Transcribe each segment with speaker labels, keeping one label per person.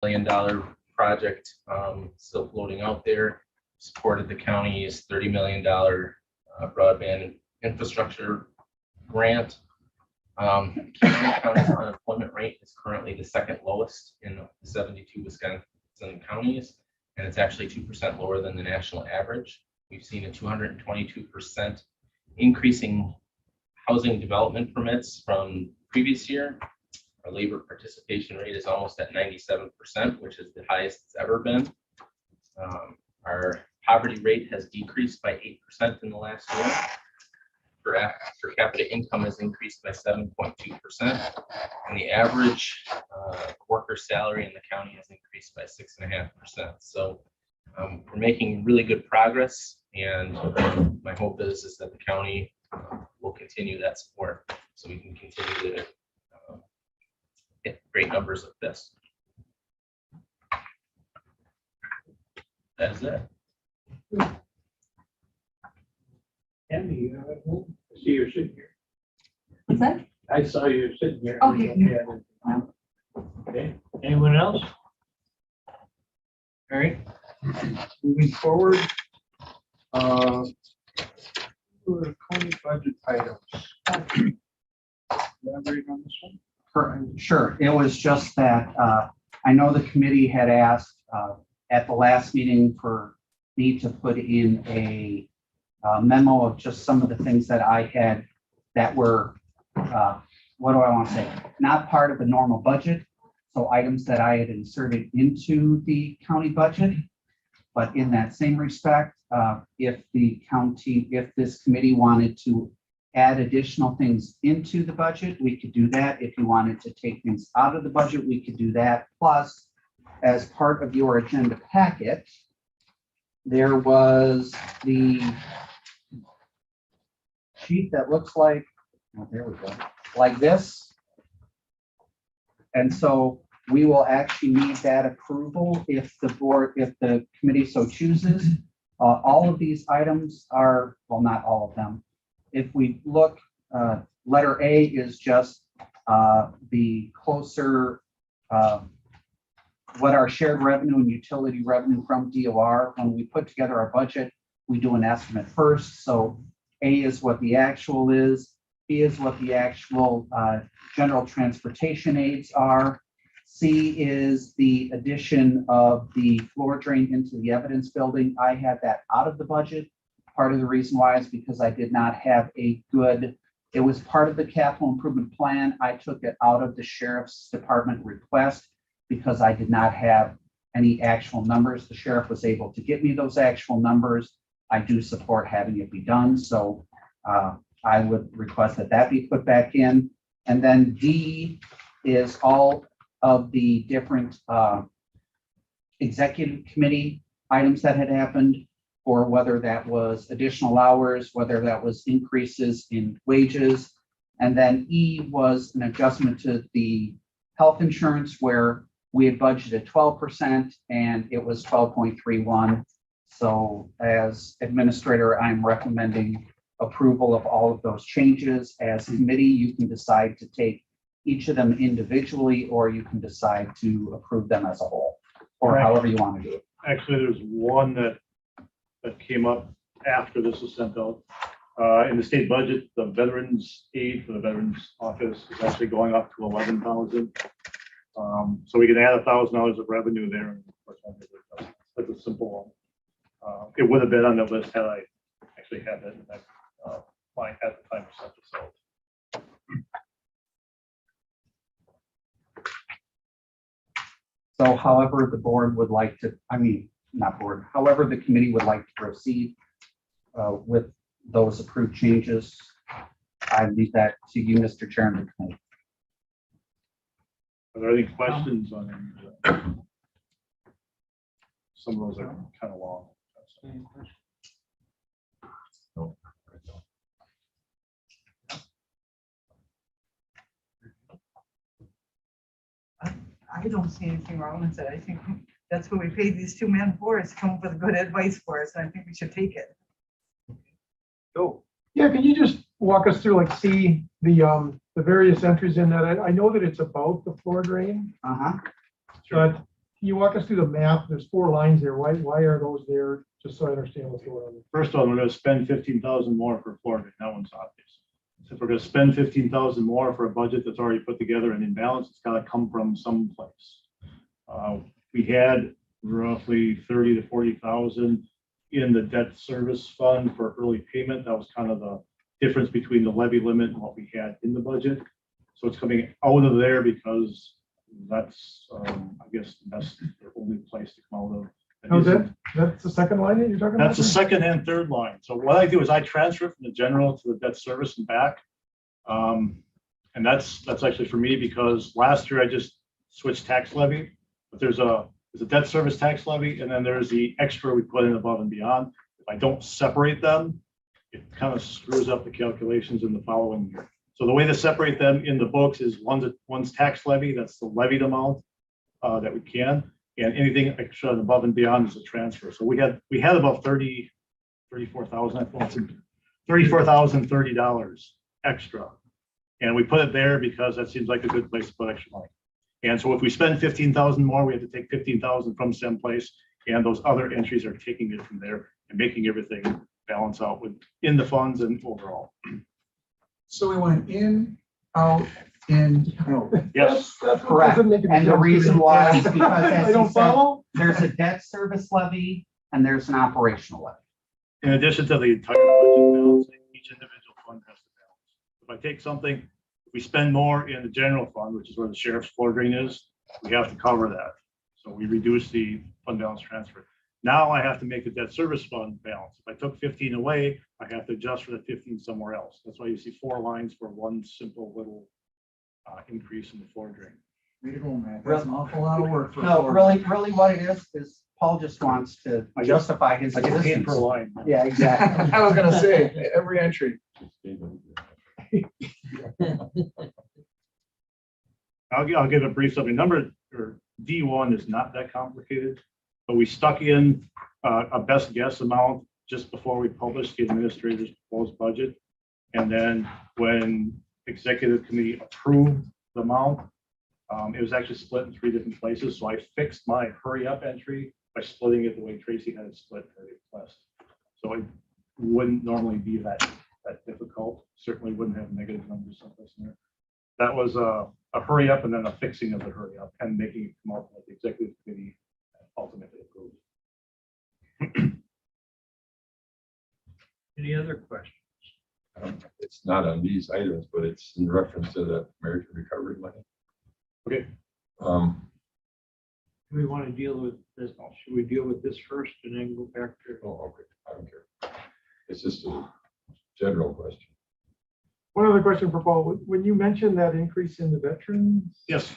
Speaker 1: $1 million project still floating out there. Supported the county's $30 million broadband infrastructure grant. Kewaunee County's unemployment rate is currently the second lowest in the 72 Wisconsin counties, and it's actually 2% lower than the national average. We've seen a 222% increasing housing development permits from previous year. Our labor participation rate is almost at 97%, which is the highest it's ever been. Our poverty rate has decreased by 8% in the last year. Per capita income has increased by 7.2%, and the average worker salary in the county has increased by 6.5%. So we're making really good progress, and my hope is that the county will continue that support so we can continue to get great numbers like this. That's it.
Speaker 2: Andy, I see you're sitting here.
Speaker 3: What's that?
Speaker 2: I saw you sitting here.
Speaker 3: Okay.
Speaker 2: Okay. Anyone else?
Speaker 4: All right. Moving forward, county budget items. Elaborate on this one?
Speaker 5: Sure. It was just that I know the committee had asked at the last meeting for me to put in a memo of just some of the things that I had that were, what do I want to say, not part of the normal budget. So items that I had inserted into the county budget. But in that same respect, if this committee wanted to add additional things into the budget, we could do that. If you wanted to take things out of the budget, we could do that. Plus, as part of your agenda packet, there was the sheet that looks like, oh, there we go, like this. And so we will actually need that approval if the committee so chooses. All of these items are, well, not all of them. If we look, letter A is just the closer, what our shared revenue and utility revenue from DOR. When we put together our budget, we do an estimate first. So A is what the actual is. B is what the actual general transportation aids are. C is the addition of the floor drain into the evidence building. I had that out of the budget. Part of the reason why is because I did not have a good, it was part of the capital improvement plan. I took it out of the sheriff's department request because I did not have any actual numbers. The sheriff was able to get me those actual numbers. I do support having it be done. So I would request that that be put back in. And then D is all of the different executive committee items that had happened, or whether that was additional hours, whether that was increases in wages. And then E was an adjustment to the health insurance where we had budgeted 12% and it was 12.31. So as administrator, I'm recommending approval of all of those changes. As committee, you can decide to take each of them individually, or you can decide to approve them as a whole, or however you want to do it.
Speaker 2: Actually, there's one that came up after this was sent out. In the state budget, the veterans aid for the veterans office is actually going up to 11,000. So we can add $1,000 of revenue there. That's a simple one. It would have been on the list had I actually had that in that line at the time of sent this out.
Speaker 5: So however the board would like to, not board, however the committee would like to proceed with those approved changes, I leave that to you, Mr. Chairman.
Speaker 2: Are there any questions on any of that? Some of those are kind of long.
Speaker 3: I don't see anything wrong with it. I think that's what we paid these two men for, is to come up with good advice for us. And I think we should take it.
Speaker 4: Go.
Speaker 6: Yeah, can you just walk us through, like, see the various entries in that? I know that it's about the floor drain, but you walk us through the math? There's 4 lines there. Why are those there? Just so I understand what's going on.
Speaker 2: First one, we're gonna spend 15,000 more for Florida. That one's obvious. So if we're gonna spend 15,000 more for a budget that's already put together and in balance, it's gotta come from someplace. We had roughly 30 to 40,000 in the debt service fund for early payment. That was kind of the difference between the levy limit and what we had in the budget. So it's coming out of there because that's, I guess, that's the only place to come out of.
Speaker 6: How's that? That's the second line that you're talking about?
Speaker 2: That's the second and third line. So what I do is I transfer from the general to the debt service and back. And that's actually for me because last year I just switched tax levy, but there's a debt service tax levy and then there's the extra we put in above and beyond. If I don't separate them, it kind of screws up the calculations in the following year. So the way to separate them in the books is one's tax levy, that's the levied amount that we can. And anything extra and above and beyond is a transfer. So we had about $34,000, I thought, $34,030 extra. And we put it there because that seems like a good place to put extra money. And so if we spend 15,000 more, we have to take 15,000 from someplace, and those other entries are taking it from there and making everything balance out in the funds and overall.
Speaker 4: So we went in, out, in, out.
Speaker 2: Yes,
Speaker 6: That's what
Speaker 5: Correct.
Speaker 6: doesn't make any
Speaker 5: And the
Speaker 6: sense to
Speaker 5: reason
Speaker 6: me.
Speaker 5: why is because,
Speaker 6: I
Speaker 5: as
Speaker 6: don't
Speaker 5: he said,
Speaker 6: follow.
Speaker 5: there's a debt service levy and there's an operational levy.
Speaker 2: in addition to the entire budget balancing, each individual fund has to balance. If I take something, if we spend more in the general fund, which is where the sheriff's floor drain is, we have to cover that. So we reduce the fund balance transfer. Now I have to make the debt service fund balance. If I took 15 away, I have to adjust for the 15 somewhere else. That's why you see 4 lines for one simple little increase in the floor drain.
Speaker 4: Way to go, man. That's an awful lot of work. for
Speaker 5: No,
Speaker 4: Florida.
Speaker 5: really what it is Paul just wants to justify his
Speaker 2: I get paid
Speaker 5: existence.
Speaker 2: per line.
Speaker 5: Yeah, exactly.
Speaker 4: I was gonna say, every entry.
Speaker 2: I'll give a brief summary. D1 is not that complicated, but we stuck in a best guess amount just before we published the administrator's proposed budget. And then when executive committee approved the amount, it was actually split in 3 different places. So I fixed my hurry up entry by splitting it the way Tracy had it split for the request. So it wouldn't normally be that difficult. Certainly wouldn't have negative numbers someplace in there. That was a hurry up and then a fixing of the hurry up and making it come out what the executive committee ultimately approved.
Speaker 7: Any other questions?
Speaker 8: It's not on these items, but it's in reference to the American Recovery money.
Speaker 2: Okay.
Speaker 7: Do we want to deal with this? Should we deal with this first and then go back to?
Speaker 8: Oh, okay, I don't care. It's just a general question.
Speaker 6: One other question for Paul. When you mentioned that increase in the veterans,
Speaker 2: Yes,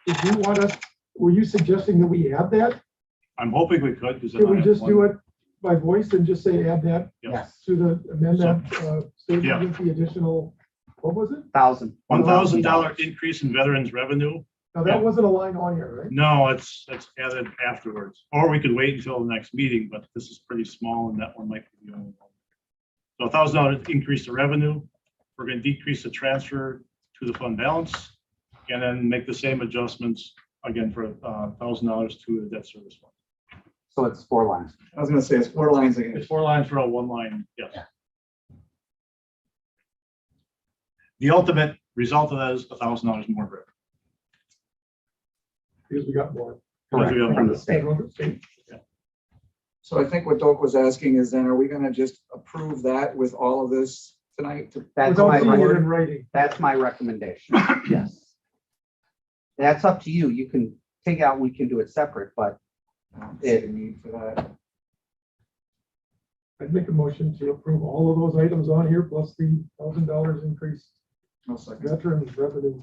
Speaker 6: did you want us, were you suggesting that we add that?
Speaker 2: I'm hoping we could. Because
Speaker 6: Can we just do it by voice and just say add that
Speaker 5: Yes,
Speaker 6: to the amendment statement
Speaker 2: Yeah.
Speaker 6: with the additional, what was it?
Speaker 2: $1,000 increase in veterans revenue.
Speaker 6: Now, that wasn't a line on here, right?
Speaker 2: No, it's added afterwards, or we could wait until the next meeting, but this is pretty small and that one might be the only one. So $1,000 increase the revenue. We're going to decrease the transfer to the fund balance and then make the same adjustments again for $1,000 to the debt service fund.
Speaker 5: so it's 4 lines.
Speaker 4: I was gonna say, it's 4 lines again.
Speaker 2: It's 4 lines for a 1 line, yes. The ultimate result of that is $1,000 more revenue.
Speaker 6: Because we got more.
Speaker 5: Correct,
Speaker 2: we have
Speaker 5: from
Speaker 2: more.
Speaker 5: the state.
Speaker 6: State.
Speaker 4: So I think what Doak was asking is then, are we gonna just approve that with all of this tonight?
Speaker 5: That's
Speaker 6: Without
Speaker 5: my,
Speaker 6: seeing it
Speaker 5: rec-
Speaker 6: in writing.
Speaker 5: that's my recommendation, yes. That's up to you. You can take out, we can do it separate, but
Speaker 4: I don't see the need for that.
Speaker 6: I'd make a motion to approve all of those items on here, plus the $1,000 increase
Speaker 4: No second.
Speaker 6: veterans revenue.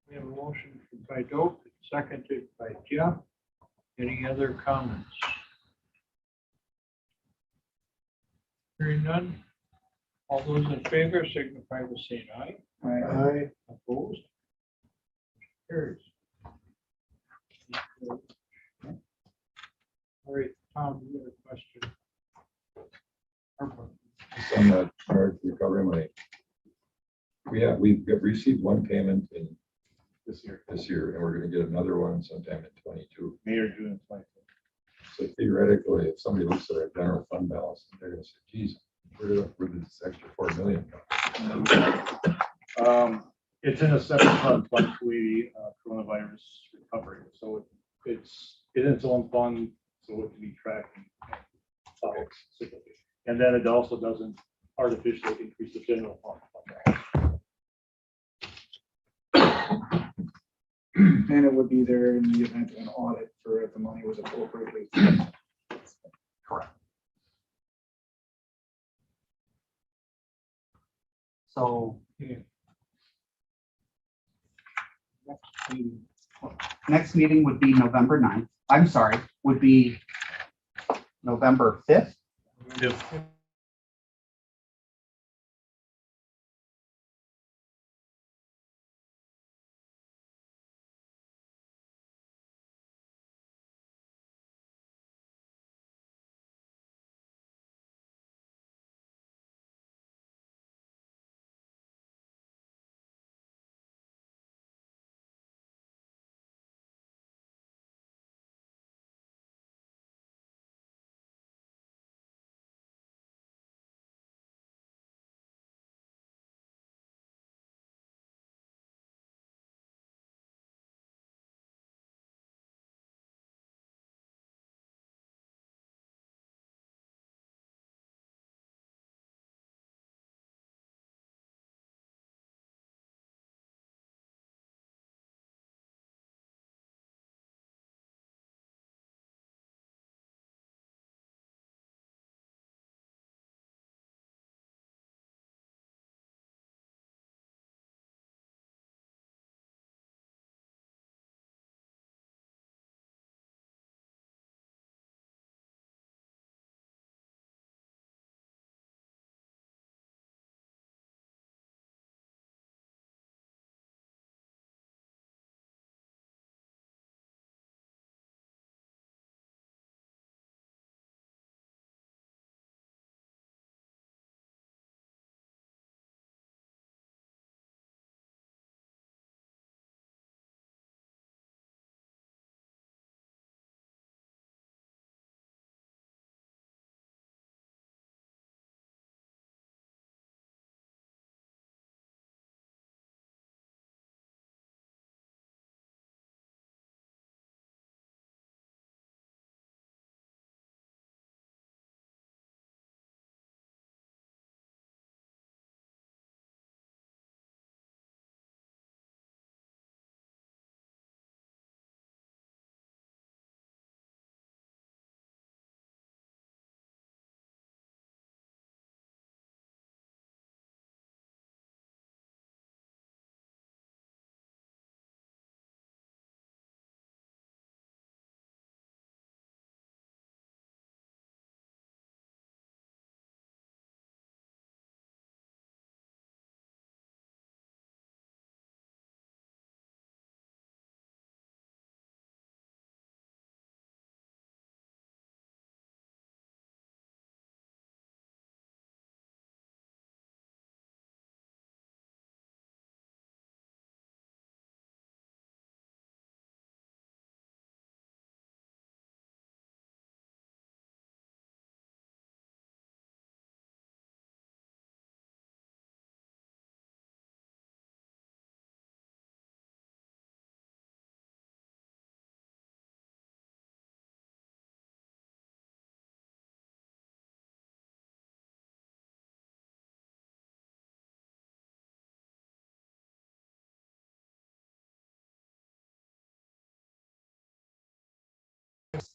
Speaker 7: We have a motion by Doak, seconded by Jeff. Any other comments? Hearing none. All those in favor signify by saying aye.
Speaker 4: All right.
Speaker 6: I,
Speaker 7: Opposed? Carries. All right, Tom, you have a question?
Speaker 8: Just on the American Recovery money. We've received one payment in this
Speaker 2: year,
Speaker 8: this year, and we're gonna get another one sometime in 22.
Speaker 2: May or June of 22.
Speaker 8: So theoretically, if somebody looks at our general fund balance, they're gonna say, geez, where did this extra 4 million come?
Speaker 2: It's in a separate fund, Fund 280, coronavirus recovery. So it's in its own fund, so it can be tracked and followed specifically. And then it also doesn't artificially increase the general fund.
Speaker 4: And it would be there in the event of an audit for if the money was appropriately.
Speaker 5: Correct. So. Next meeting would be November 9th. I'm sorry, would be November 5th.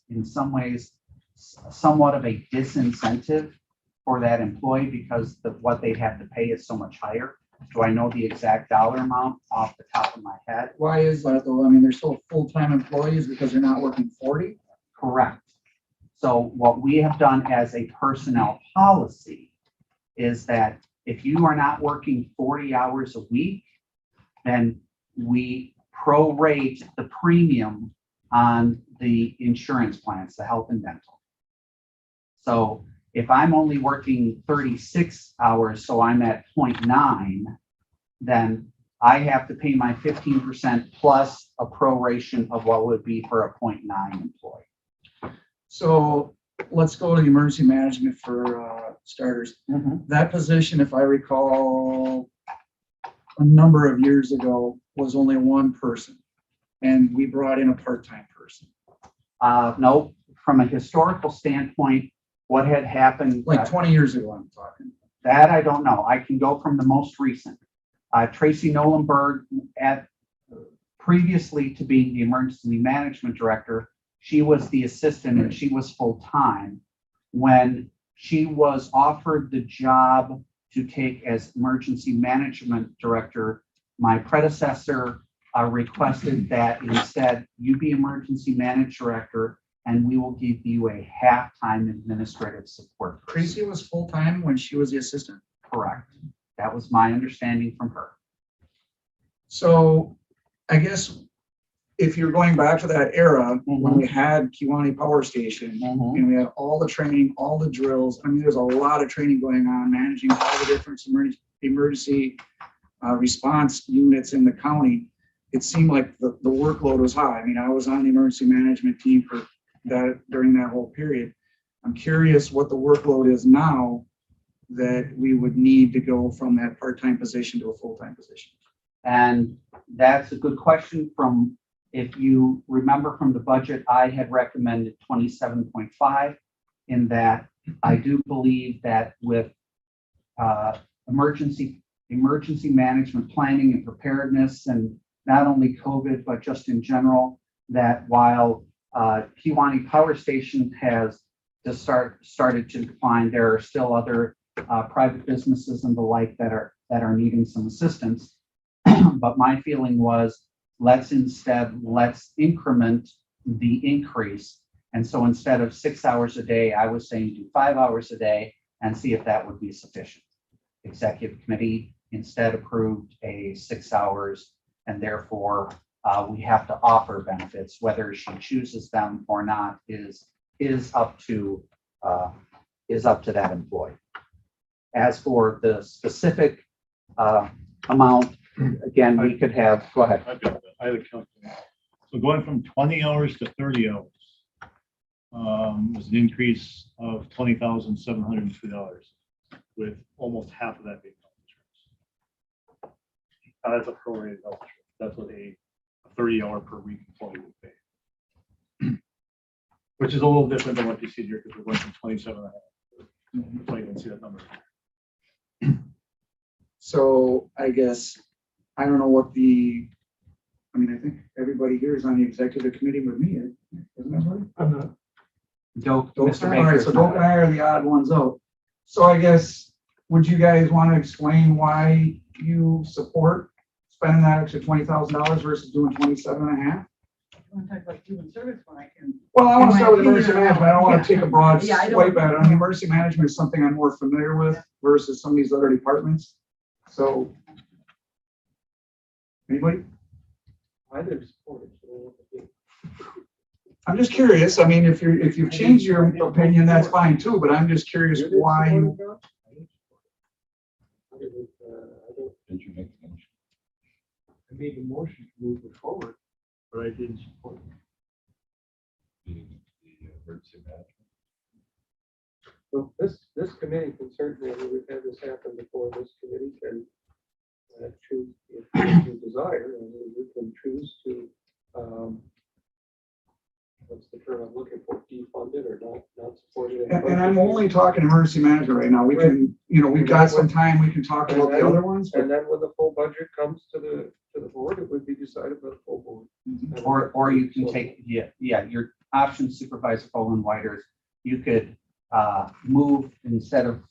Speaker 5: In some ways, somewhat of a disincentive for that employee because what they have to pay is so much higher. Do I know the exact dollar amount off the top of my head?
Speaker 4: Why is that though? I mean, they're still full-time employees because they're not working 40.
Speaker 5: Correct. So what we have done as a personnel policy is that if you are not working 40 hours a week, then we prorate the premium on the insurance plans, the health and dental. So if I'm only working 36 hours, so I'm at 0.9, then I have to pay my 15% plus a proration of what would be for a 0.9 employee.
Speaker 4: So let's go to the emergency management for starters. That position, if I recall, a number of years ago was only one person, and we brought in a part-time person.
Speaker 5: No, from a historical standpoint, what had happened.
Speaker 4: Like 20 years ago, I'm talking.
Speaker 5: That I don't know. I can go from the most recent. Tracy Nolenberg, previously to being the emergency management director, she was the assistant and she was full-time. When she was offered the job to take as emergency management director, my predecessor requested that instead you be emergency management director and we will give you a half-time administrative support.
Speaker 4: Tracy was full-time when she was the assistant.
Speaker 5: Correct. That was my understanding from her.
Speaker 4: So I guess if you're going back to that era, when we had Kewaunee Power Station, and we had all the training, all the drills, I mean, there's a lot of training going on, managing all the different emergency response units in the county. It seemed like the workload was high. I mean, I was on the emergency management team for that during that whole period. I'm curious what the workload is now that we would need to go from that part-time position to a full-time position.
Speaker 5: And that's a good question. From, if you remember from the budget, I had recommended 27.5 in that I do believe that with emergency management planning and preparedness, and not only COVID, but just in general, that while Kewaunee Power Station has just started to decline, there are still other private businesses and the like that are needing some assistance. But my feeling was, let's increment the increase. And so instead of 6 hours a day, I was saying do 5 hours a day and see if that would be sufficient. Executive committee instead approved a 6 hours, and therefore we have to offer benefits. Whether she chooses them or not is up to that employee. As for the specific amount, again, we could have, go ahead.
Speaker 2: I've got that. I had a calculator. So going from 20 hours to 30 hours was an increase of $20,702, with almost half of that being health insurance. That's a prorated health insurance. That's what a 30-hour per week employee would pay, which is a little different than what you see here because we're going from 27.5. So you can see that number.
Speaker 4: So I guess, I don't know what I think everybody here is on the executive committee with me, isn't that right?
Speaker 6: I'm not.
Speaker 5: Doak,
Speaker 4: All
Speaker 5: Mr.
Speaker 4: right,
Speaker 5: Baker.
Speaker 4: so Doak and I are the odd ones out. So I guess, would you guys want to explain why you support spending that extra $20,000 versus doing 27.5?
Speaker 3: I want to talk about human service when I can.
Speaker 4: Well, I want to
Speaker 3: In my
Speaker 4: start with emergency
Speaker 3: opinion,
Speaker 4: management. I don't want to take a broad
Speaker 3: Yeah, I don't-
Speaker 4: swipe at it. I mean, emergency management is something I'm more familiar with versus some of these other departments. So, anybody?
Speaker 6: I didn't support it.
Speaker 4: I'm just curious. I mean, if you've changed your opinion, that's fine too, but I'm just curious why you.
Speaker 8: Did you make the motion?
Speaker 6: I made the motion to move it forward, but I didn't support it.
Speaker 8: The emergency management?
Speaker 6: So this committee can certainly, I mean, we've had this happen before, this committee can choose, if you desire, and you can choose to, what's the term I'm looking for, defund it or not support it.
Speaker 4: And I'm only talking emergency management right now. We can, we've got some time. We can talk about the other ones. But
Speaker 6: And then when the full budget comes to the board, it would be decided by the full board.
Speaker 5: Or you can take, your option, Supervisor Folin Whiters, you could move instead of,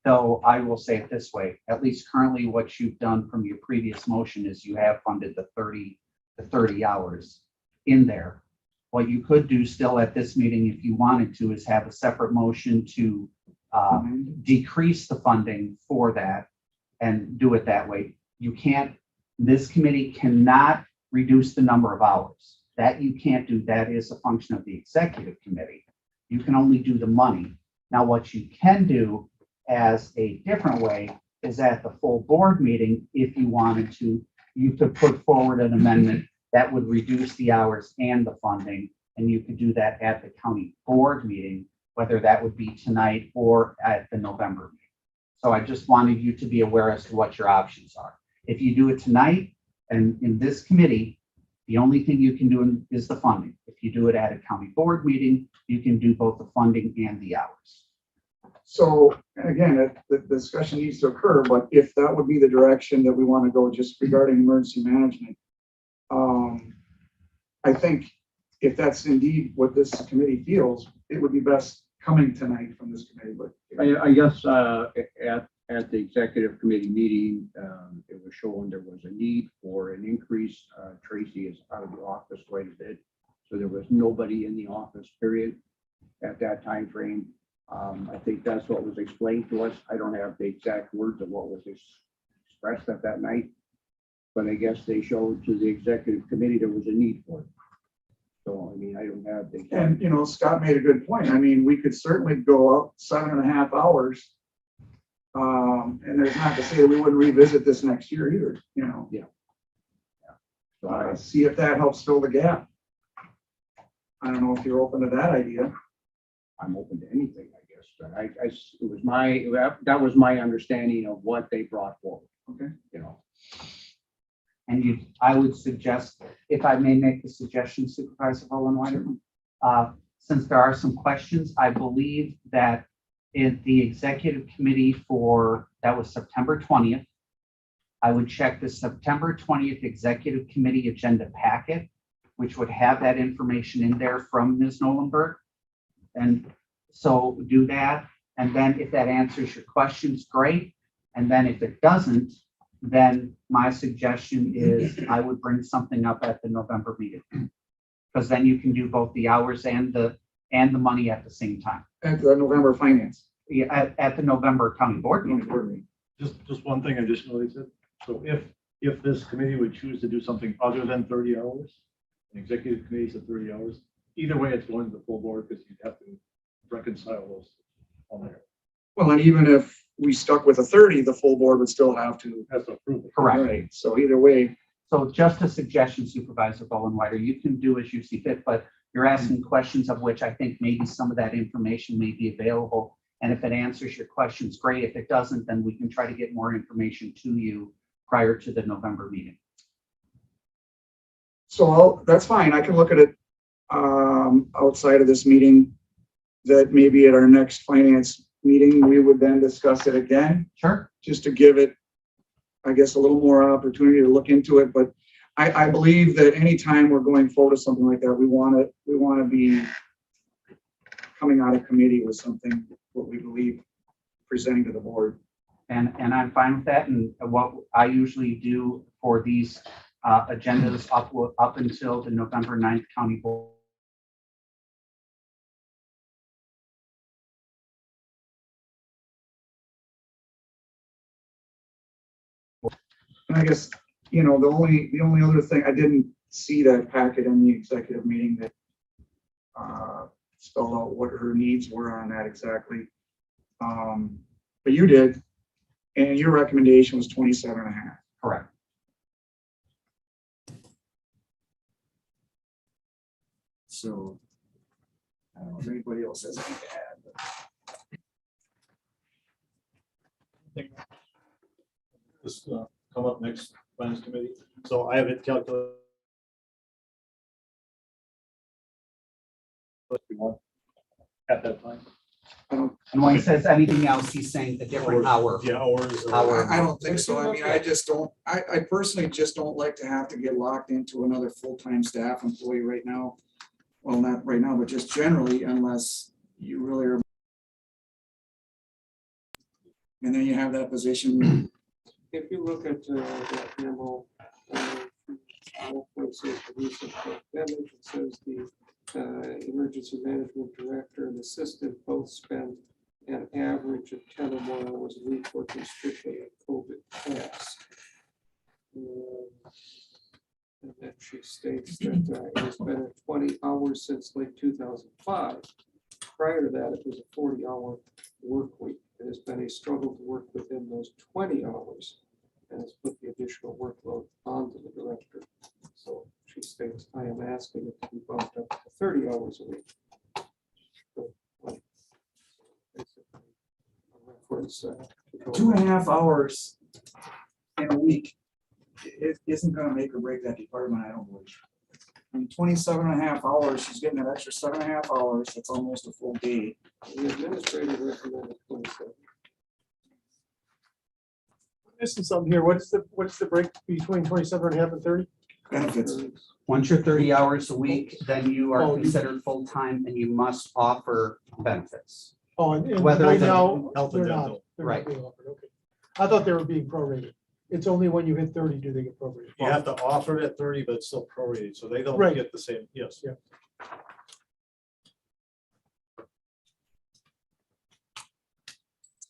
Speaker 5: though I will say it this way, at least currently what you've done from your previous motion is you have funded the 30 hours in there. What you could do still at this meeting, if you wanted to, is have a separate motion to decrease the funding for that and do it that way. You can't, this committee cannot reduce the number of hours. That you can't do. That is a function of the executive committee. You can only do the money. Now, what you can do as a different way is at the full board meeting, if you wanted to, you could put forward an amendment that would reduce the hours and the funding. And you could do that at the county board meeting, whether that would be tonight or at the November meeting. So I just wanted you to be aware as to what your options are. If you do it tonight and in this committee, the only thing you can do is the funding. If you do it at a county board meeting, you can do both the funding and the hours.
Speaker 4: So, and again, the discussion needs to occur, but if that would be the direction that we want to go just regarding emergency management, I think if that's indeed what this committee feels, it would be best coming tonight from this committee, but.
Speaker 9: I guess at the executive committee meeting, it was shown there was a need for an increase. Tracy is out of the office quite a bit, so there was nobody in the office, period, at that time frame. I think that's what was explained to us. I don't have the exact words of what was expressed at that night, but I guess they showed to the executive committee there was a need for it. So, I mean, I don't have the exact.
Speaker 4: And, you know, Scott made a good point. I mean, we could certainly go up 7.5 hours. And there's not to say that we wouldn't revisit this next year either, you know.
Speaker 9: So
Speaker 4: See if that helps fill the gap. I don't know if you're open to that idea.
Speaker 9: I'm open to anything, I guess, but it was that was my understanding of what they brought forward.
Speaker 4: Okay.
Speaker 9: You know.
Speaker 5: And I would suggest, if I may make the suggestion, Supervisor Vollenweider, since there are some questions, I believe that in the executive committee that was September 20th, I would check the September 20th executive committee agenda packet, which would have that information in there from Ms. Nolenberg. And so do that. And then if that answers your questions, great. And then if it doesn't, then my suggestion is I would bring something up at the November meeting. Because then you can do both the hours and the money at the same time.
Speaker 4: At the November finance.
Speaker 5: Yeah, at the November county board meeting.
Speaker 2: Just one thing additionally said. So if this committee would choose to do something other than 30 hours, an executive committee said 30 hours, either way, it's going to the full board because you'd have to reconcile those on there.
Speaker 4: Well, and even if we stuck with a 30, the full board would still have to.
Speaker 2: Has to approve it.
Speaker 5: Correct.
Speaker 4: Right. So either way,
Speaker 5: So just a suggestion, Supervisor Vollenweider, you can do as you see fit, but you're asking questions of which I think maybe some of that information may be available. And if it answers your questions, great. If it doesn't, then we can try to get more information to you prior to the November meeting.
Speaker 4: so that's fine. I can look at it outside of this meeting, that maybe at our next finance meeting, we would then discuss it again,
Speaker 5: Sure.
Speaker 4: just to give it, I guess, a little more opportunity to look into it. But I believe that anytime we're going forward with something like that, we want to be coming out of committee with something, what we believe, presenting to the board.
Speaker 5: And I'm fine with that. And what I usually do for these agendas up until the November 9th county board.
Speaker 4: And I guess, you know, the only other thing, I didn't see that packet in the executive meeting that spelled out what her needs were on that exactly. But you did, and your recommendation was 27.5.
Speaker 5: Correct.
Speaker 4: So I don't know if anybody else has anything to add. But
Speaker 2: This come up next finance committee. So I have it calculated. What we want at that time.
Speaker 5: And when he says anything else, he's saying the different hour.
Speaker 2: Yeah, hours.
Speaker 5: Hour.
Speaker 4: I don't think so. I mean, I personally just don't like to have to get locked into another full-time staff employee right now. Well, not right now, but just generally, unless you really are. And then you have that position.
Speaker 6: If you look at that memo, it says the recent pandemic, it says the emergency management director and assistant both spend an average of 10 or more hours a week working strictly on COVID tasks. And then she states that it has been at 20 hours since late 2005. Prior to that, it was a 40-hour work week. It has been a struggle to work within those 20 hours and has put the additional workload onto the director. So she states, I am asking it to be bumped up to 30 hours a week. So, basically, a reference, to go-
Speaker 4: 2.5 hours in a week, it isn't gonna make or break that department, I don't believe. I mean, 27.5 hours, she's getting that extra 7.5 hours, that's almost a full day.
Speaker 6: The administrator recommended 27.
Speaker 10: Missing something here. What's the break between 27.5 and 30?
Speaker 4: Benefits.
Speaker 5: Once you're 30 hours a week, then you
Speaker 10: Oh,
Speaker 5: are
Speaker 10: you-
Speaker 5: considered full-time and you must offer benefits.
Speaker 10: Oh, and
Speaker 5: Whether
Speaker 10: right
Speaker 5: the
Speaker 10: now,
Speaker 2: health and
Speaker 10: they're not.
Speaker 2: dental.
Speaker 10: They're not
Speaker 5: Right.
Speaker 10: being offered, okay. I thought they were being prorated. It's only when you hit 30 do they get prorated.
Speaker 2: You have to offer it at 30, but it's still prorated, so they don't
Speaker 10: Right.
Speaker 2: get the same, yes.
Speaker 10: Yeah.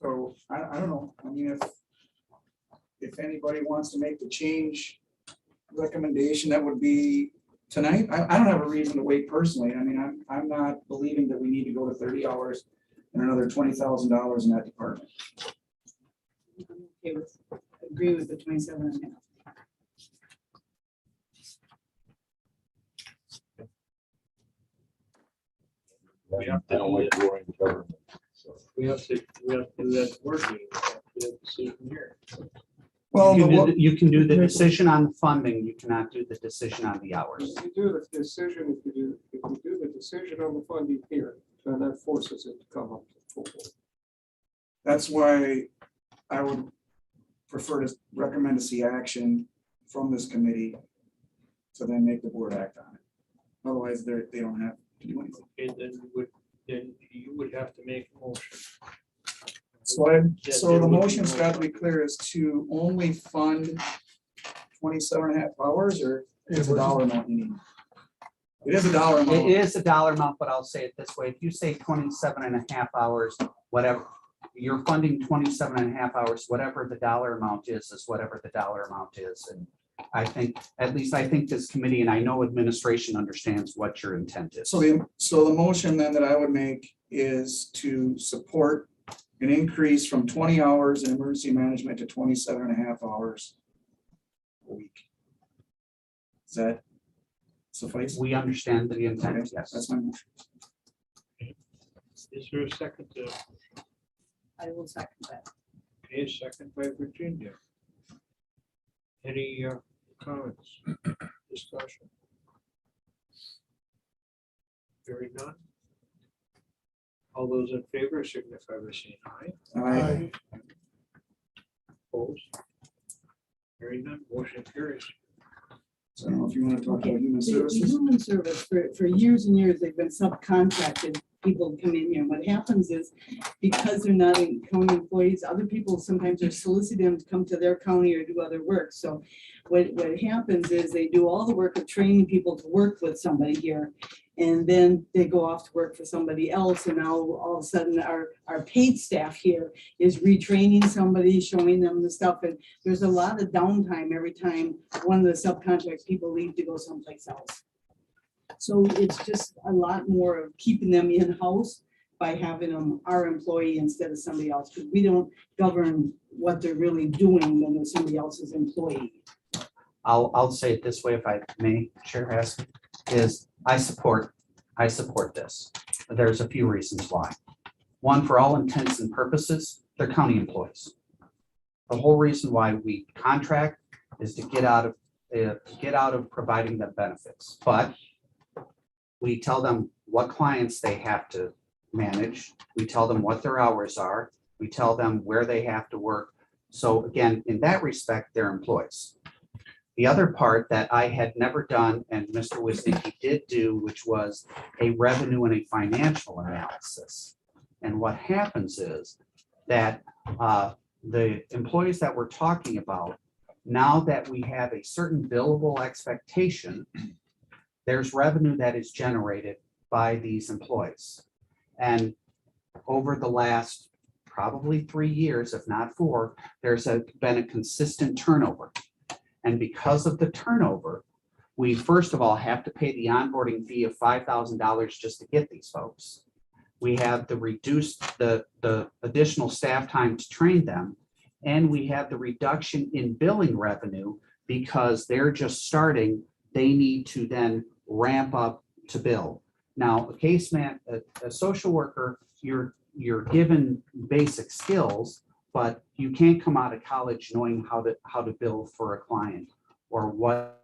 Speaker 4: So I don't know, I mean, if anybody wants to make the change recommendation, that would be tonight. I don't have a reason to wait personally. I mean, I'm not believing that we need to go to 30 hours and another $20,000 in that department.
Speaker 11: Okay, agree with the 27.5.
Speaker 7: We have
Speaker 8: I don't
Speaker 7: to,
Speaker 8: like boring government. So
Speaker 7: we have to do that working, that decision here.
Speaker 4: Well,
Speaker 5: You
Speaker 4: but
Speaker 5: can do
Speaker 4: what-
Speaker 5: the- you can do the decision on the funding, you cannot do the decision on the hours.
Speaker 6: If you do the decision, if you do the decision on the funding here, then that forces it to come up to full board.
Speaker 4: that's why I would prefer to recommend to see action from this committee to then make the board act on it. Otherwise, they don't have to do anything.
Speaker 7: And then you would have to make a motion.
Speaker 4: So the motion's got to be clear as to only fund 27.5 hours, or it's a dollar amount you need? It is a dollar
Speaker 5: It
Speaker 4: amount.
Speaker 5: is a dollar amount, but I'll say it this way, if you say 27.5 hours, whatever, you're funding 27.5 hours, whatever the dollar amount is whatever the dollar amount is. And I think, at least I think this committee, and I know administration understands what your intent is.
Speaker 4: So the motion then that I would make is to support an increase from 20 hours in emergency management to 27.5 hours a week. Does that suffice?
Speaker 5: We understand the
Speaker 4: Okay,
Speaker 5: intent, yes.
Speaker 4: that's my motion.
Speaker 7: Is there a second to,
Speaker 11: I will second that.
Speaker 7: okay, second by Virginia? Any comments, discussion? Hearing none. All those in favor signify by saying aye. Opposed? Hearing none, motion carries.
Speaker 4: So I don't know if you want to talk
Speaker 11: Okay,
Speaker 4: about human
Speaker 11: the
Speaker 4: services.
Speaker 11: human service, for years and years, they've been subcontracted. People come in here. What happens is, because they're not in county employees, other people sometimes are soliciting them to come to their county or do other work. So what happens is they do all the work of training people to work with somebody here. And then they go off to work for somebody else. And now all of a sudden our paid staff here is retraining somebody, showing them the stuff. And there's a lot of downtime every time one of the subcontract people leave to go someplace else. So it's just a lot more of keeping them in-house by having them our employee instead of somebody else, because we don't govern what they're really doing when they're somebody else's employee.
Speaker 5: I'll say it this way, if I may, Chair Haskell, is I support this. There's a few reasons why. One, for all intents and purposes, they're county employees. The whole reason why we contract is to get out of providing them benefits, but we tell them what clients they have to manage. We tell them what their hours are. We tell them where they have to work. So again, in that respect, they're employees. The other part that I had never done, and Mr. Wisnicki did do, which was a revenue and a financial analysis. And what happens is that the employees that we're talking about, now that we have a certain billable expectation, there's revenue that is generated by these employees. And over the last probably 3 years, if not 4, there's been a consistent turnover. And because of the turnover, we first of all have to pay the onboarding fee of $5,000 just to get these folks. We have to reduce the additional staff time to train them. And we have the reduction in billing revenue because they're just starting. They need to then ramp up to bill. Now, a social worker, you're given basic skills, but you can't come out of college knowing how to bill for a client or what.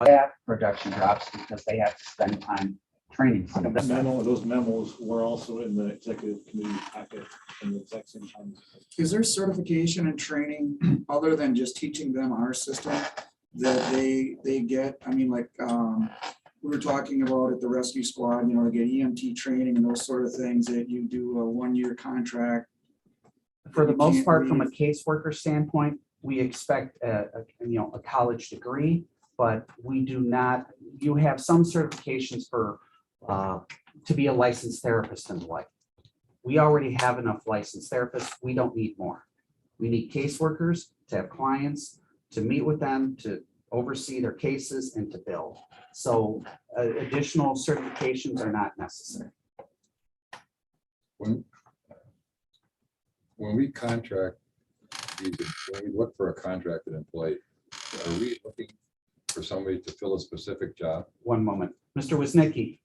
Speaker 5: That production drops because they have to spend time training. some of them.
Speaker 2: Those memos were also in the executive committee packet in the exact same time.
Speaker 4: Is there certification and training other than just teaching them our system that they get? I mean, like, we were talking about at the rescue squad, you know, they get EMT training and those sort of things that you do a 1-year contract.
Speaker 5: For the
Speaker 4: You
Speaker 5: most
Speaker 4: can't
Speaker 5: part, from a
Speaker 4: leave.
Speaker 5: caseworker standpoint, we expect a college degree, but we do not, you have some certifications for to be a licensed therapist and the like. We already have enough licensed therapists. We don't need more. We need caseworkers to have clients, to meet with them, to oversee their cases and to bill. So additional certifications are not necessary.
Speaker 8: When we contract, when we look for a contracted employee, are we looking for somebody to fill a specific job?
Speaker 5: One moment. Mr. Wisnicki,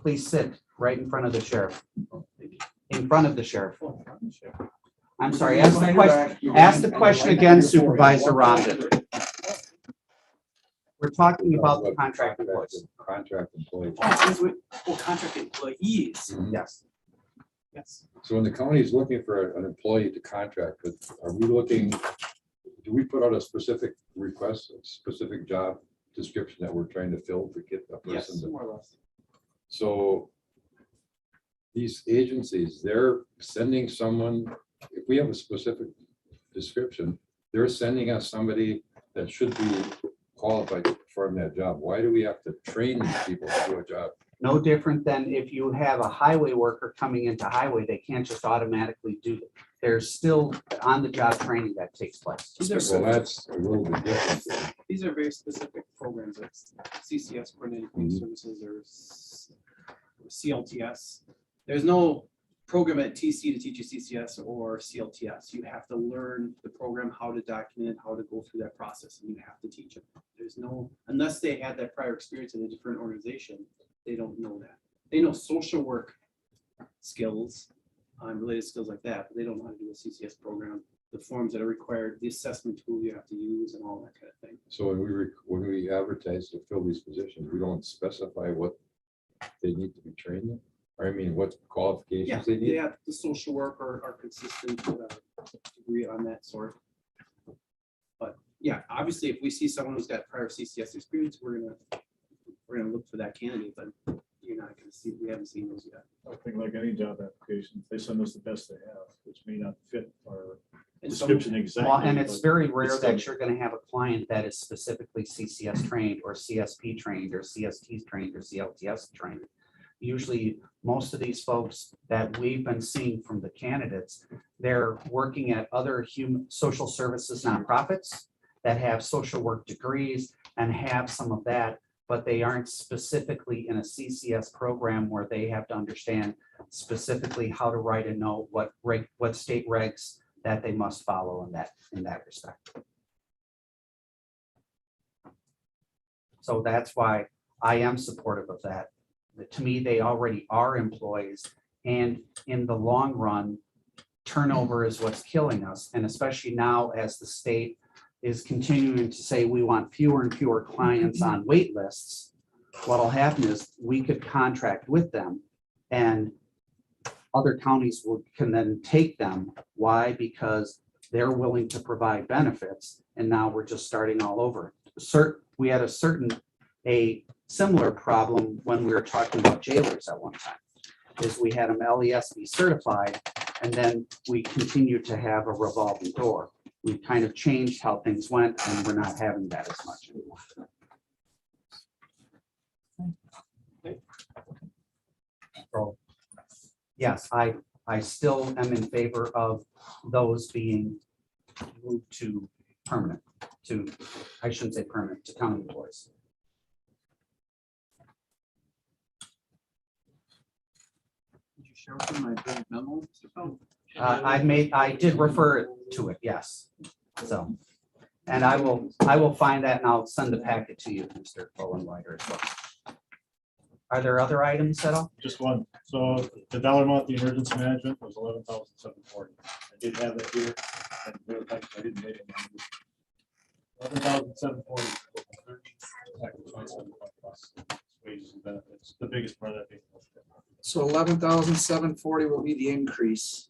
Speaker 5: please sit right in front of the sheriff. In front of the sheriff. I'm sorry, ask the question again, Supervisor Rondon. We're talking about the contract employees.
Speaker 8: Contract employees.
Speaker 12: Contract employees.
Speaker 8: Mhm.
Speaker 5: Yes.
Speaker 12: Yes.
Speaker 8: So when the county is looking for an employee to contract with, are we looking, do we put out a specific request, a specific job description that we're trying to fill to get a
Speaker 12: Yes,
Speaker 8: person?
Speaker 12: more or less.
Speaker 8: So these agencies, they're sending someone, if we have a specific description, they're sending us somebody that should be qualified to perform that job. Why do we have to train these people to do a job?
Speaker 5: No different than if you have a highway worker coming into highway, they can't just automatically do it. There's still on-the-job training that takes place.
Speaker 8: Well, that's a little bit different.
Speaker 12: These are very specific programs like CCS, Coordinated Community Services, or CLTS. There's no program at TC to teach you CCS or CLTS. You have to learn the program, how to document, how to go through that process, and you have to teach them. There's no, unless they had that prior experience in a different organization, they don't know that. They know social work skills, related skills like that, but they don't know how to do a CCS program, the forms that are required, the assessment tool you have to use, and all that kind of thing.
Speaker 8: So when we advertise to fill these positions, we don't specify what they need to be trained in? Or I mean, what
Speaker 12: Yeah,
Speaker 8: qualifications they need?
Speaker 12: yeah, the social work are consistent degree on that sort. But yeah, obviously, if we see someone who's got prior CCS experience, we're gonna look for that candidate, but you're not gonna see, we haven't seen those yet.
Speaker 2: I think like any job application, they send us the best they have, which may not fit our
Speaker 12: And some-
Speaker 2: description exactly.
Speaker 5: Well, and it's
Speaker 2: but
Speaker 5: very rare
Speaker 2: it's
Speaker 5: that
Speaker 2: still-
Speaker 5: you're gonna have a client that is specifically CCS trained or CSP trained or CST trained or CLTS trained. Usually, most of these folks that we've been seeing from the candidates, they're working at other human social services nonprofits that have social work degrees and have some of that, but they aren't specifically in a CCS program where they have to understand specifically how to write a note, what state regs that they must follow in that respect. So that's why I am supportive of that. To me, they already are employees, and in the long run, turnover is what's killing us. And especially now as the state is continuing to say we want fewer and fewer clients on wait lists, what'll happen is we could contract with them and other counties can then take them. Why? Because they're willing to provide benefits, and now we're just starting all over. We had a similar problem when we were talking about jailers at one time, is we had them LESB certified, and then we continued to have a revolving door. We kind of changed how things went, and we're not having that as much anymore. So, yes, I still am in favor of those being moved to permanent, I shouldn't say permanent, to county employees.
Speaker 12: Did you share with them my big memo?
Speaker 5: I did refer to it, yes. So, and I will find that and I'll send the packet to you, Mr. Bowenweider, as well. Are there other items at all?
Speaker 2: Just one. So the dollar amount, the emergency management was 11,740. I did have that here. And the other times I didn't make it. 11,740. Wages and benefits, the biggest part of that.
Speaker 4: So 11,740 will be the increase.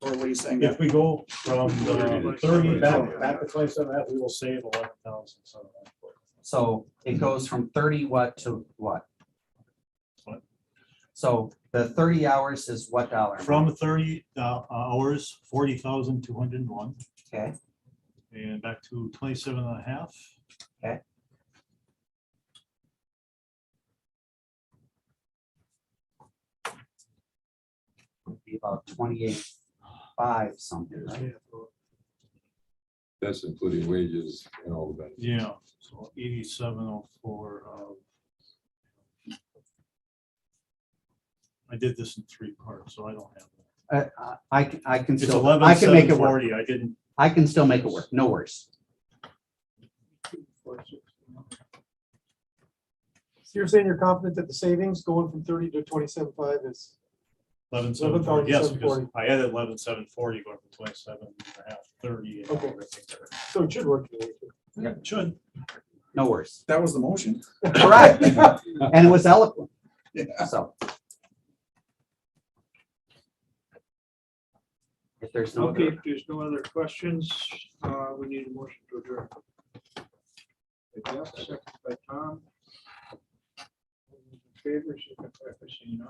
Speaker 4: Or what are you saying?
Speaker 2: If we go from the 30 back to 27, we will save 11,740.
Speaker 5: So it goes from 30 what to what?
Speaker 2: What?
Speaker 5: So the 30 hours is what dollar?
Speaker 2: From 30 hours, 40,201.
Speaker 5: Okay,
Speaker 2: And back to 27 and a half.
Speaker 5: okay. Would be about 28.5 something, right?
Speaker 8: That's including wages and all the benefits.
Speaker 2: Yeah, so 8704. I did this in 3 parts, so I don't have that.
Speaker 5: I can
Speaker 2: It's
Speaker 5: still, I can make it work.
Speaker 2: 11,740. I didn't.
Speaker 5: I can still make it work. No worries.
Speaker 10: So you're saying you're confident that the savings going from 30 to 27.5 is
Speaker 2: 11,740. Yes, because
Speaker 10: 11,740.
Speaker 2: I added 11,740 going from 27 and a half, 30. And
Speaker 10: Okay.
Speaker 2: everything there.
Speaker 10: so it should work.
Speaker 2: Yeah, it should.
Speaker 5: No worries.
Speaker 4: That was the motion.
Speaker 5: Correct. And it was eloquent.
Speaker 4: Yeah.
Speaker 5: So. If there's no
Speaker 7: Okay,
Speaker 5: other,
Speaker 7: if there's no other questions, we need a motion to adjourn. Second by Tom. All those in favor, signify by saying aye.